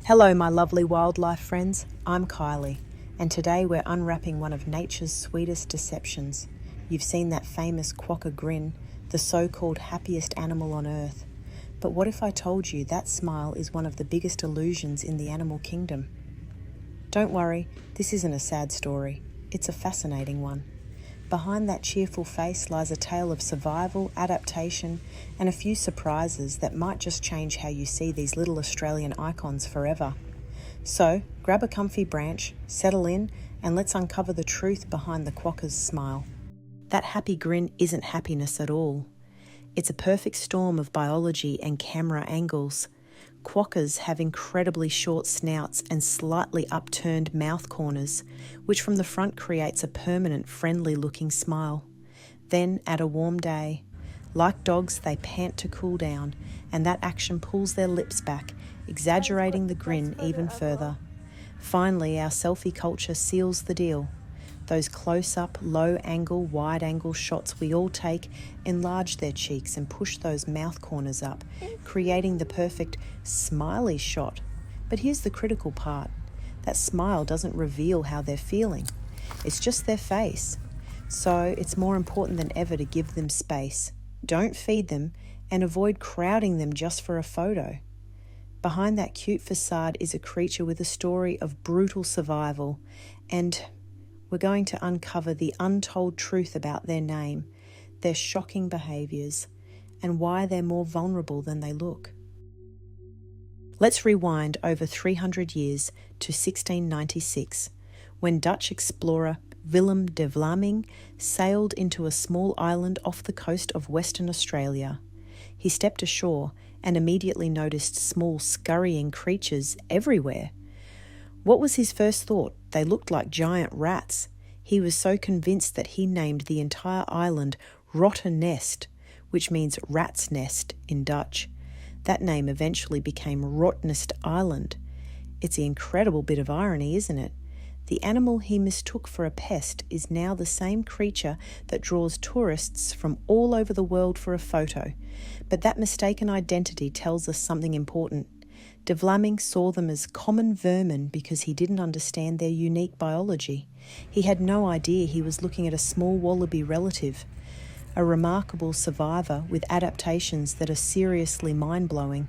Hello, my lovely wildlife friends. I'm Kylie, and today we're unwrapping one of nature's sweetest deceptions. You've seen that famous Quokka grin, the so-called happiest animal on earth. But what if I told you that smile is one of the biggest illusions in the animal kingdom? Don't worry, this isn't a sad story. It's a fascinating one. Behind that cheerful face lies a tale of survival, adaptation, and a few surprises that might just change how you see these little Australian icons forever. So, grab a comfy branch, settle in, and let's uncover the truth behind the Quokka's smile. That happy grin isn't happiness at all. It's a perfect storm of biology and camera angles. Quokkas have incredibly short snouts and slightly upturned mouth corners, which from the front creates a permanent, friendly-looking smile. Then, at a warm day, like dogs, they pant to cool down, and that action pulls their lips back, exaggerating the grin even further. Finally, our selfie culture seals the deal. Those close-up, low-angle, wide-angle shots we all take enlarge their cheeks and push those mouth corners up, creating the perfect smiley shot. But here's the critical part. That smile doesn't reveal how they're feeling. It's just their face. So it's more important than ever to give them space. Don't feed them and avoid crowding them just for a photo. Behind that cute facade is a creature with a story of brutal survival, and we're going to uncover the untold truth about their name, their shocking behaviours, and why they're more vulnerable than they look. Let's rewind over 300 years to 1696, when Dutch explorer Willem de Vlaming sailed into a small island off the coast of Western Australia. He stepped ashore and immediately noticed small scurrying creatures everywhere. What was his first thought? They looked like giant rats. He was so convinced that he named the entire island Rottnest, which means rat's nest in Dutch. That name eventually became Rottnest Island. It's an incredible bit of irony, isn't it? The animal he mistook for a pest is now the same creature that draws tourists from all over the world for a photo. But that mistaken identity tells us something important. De Vlaming saw them as common vermin because he didn't understand their unique biology. He had no idea he was looking at a small wallaby relative, a remarkable survivor with adaptations that are seriously mind-blowing.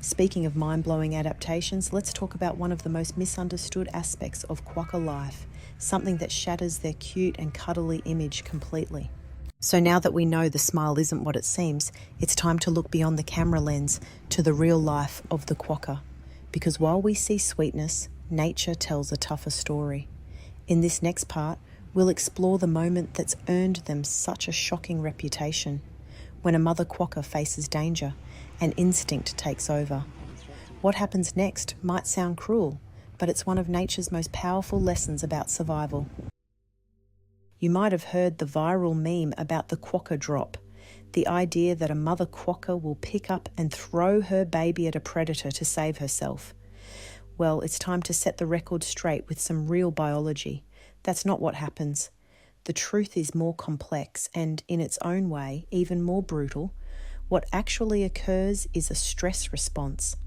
Speaking of mind-blowing adaptations, let's talk about one of the most misunderstood aspects of Quokka life, something that shatters their cute and cuddly image completely. So now that we know the smile isn't what it seems, it's time to look beyond the camera lens to the real life of the Quokka. Because while we see sweetness, nature tells a tougher story. In this next part, we'll explore the moment that's earned them such a shocking reputation. When a mother Quokka faces danger, and instinct takes over. What happens next might sound cruel, but it's one of nature's most powerful lessons about survival. You might have heard the viral meme about the Quokka drop, the idea that a mother Quokka will pick up and throw her baby at a predator to save herself. Well, it's time to set the record straight with some real biology. That's not what happens. The truth is more complex and, in its own way, even more brutal. What actually occurs is a stress response.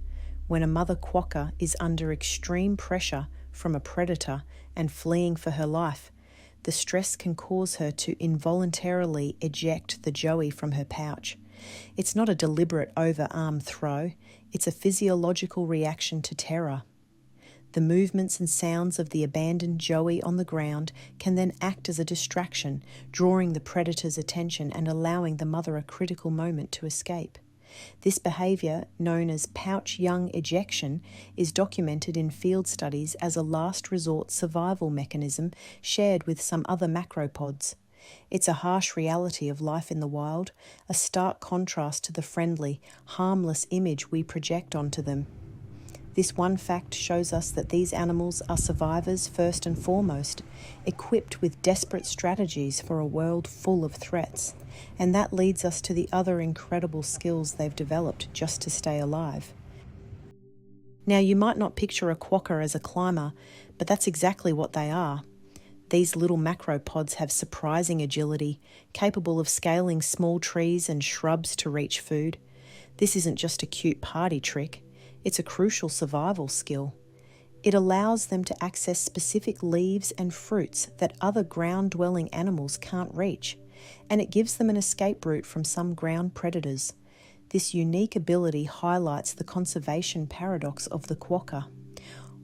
When a mother Quokka is under extreme pressure from a predator and fleeing for her life, the stress can cause her to involuntarily eject the joey from her pouch. It's not a deliberate overarm throw, it's a physiological reaction to terror. The movements and sounds of the abandoned joey on the ground can then act as a distraction, drawing the predator's attention and allowing the mother a critical moment to escape. This behaviour, known as pouch young ejection, is documented in field studies as a last resort survival mechanism shared with some other macropods. It's a harsh reality of life in the wild, a stark contrast to the friendly, harmless image we project onto them. This one fact shows us that these animals are survivors first and foremost, equipped with desperate strategies for a world full of threats. And that leads us to the other incredible skills they've developed just to stay alive. Now, you might not picture a Quokka as a climber, but that's exactly what they are. These little macropods have surprising agility, capable of scaling small trees and shrubs to reach food. This isn't just a cute party trick. It's a crucial survival skill. It allows them to access specific leaves and fruits that other ground-dwelling animals can't reach, and it gives them an escape route from some ground predators. This unique ability highlights the conservation paradox of the quokka.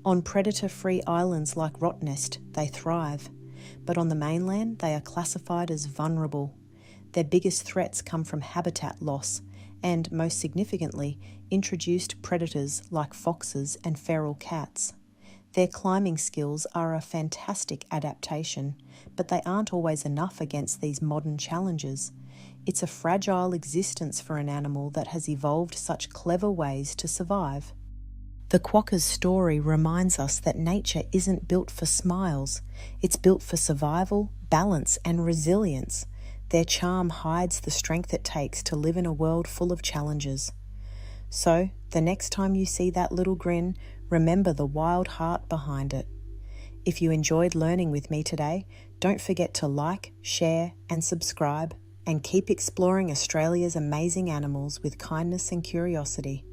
On predator-free islands like Rottnest, they thrive, but on the mainland they are classified as vulnerable. Their biggest threats come from habitat loss and, most significantly, introduced predators like foxes and feral cats. Their climbing skills are a fantastic adaptation, but they aren't always enough against these modern challenges. It's a fragile existence for an animal that has evolved such clever ways to survive. The quokka's story reminds us that nature isn't built for smiles. It's built for survival, balance, and resilience. Their charm hides the strength it takes to live in a world full of challenges. So, the next time you see that little grin, remember the wild heart behind it. If you enjoyed learning with me today, don't forget to like, share, and subscribe, and keep exploring Australia's amazing animals with kindness and curiosity.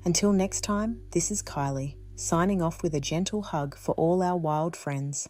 Until next time, this is Kylie, signing off with a gentle hug for all our wild friends.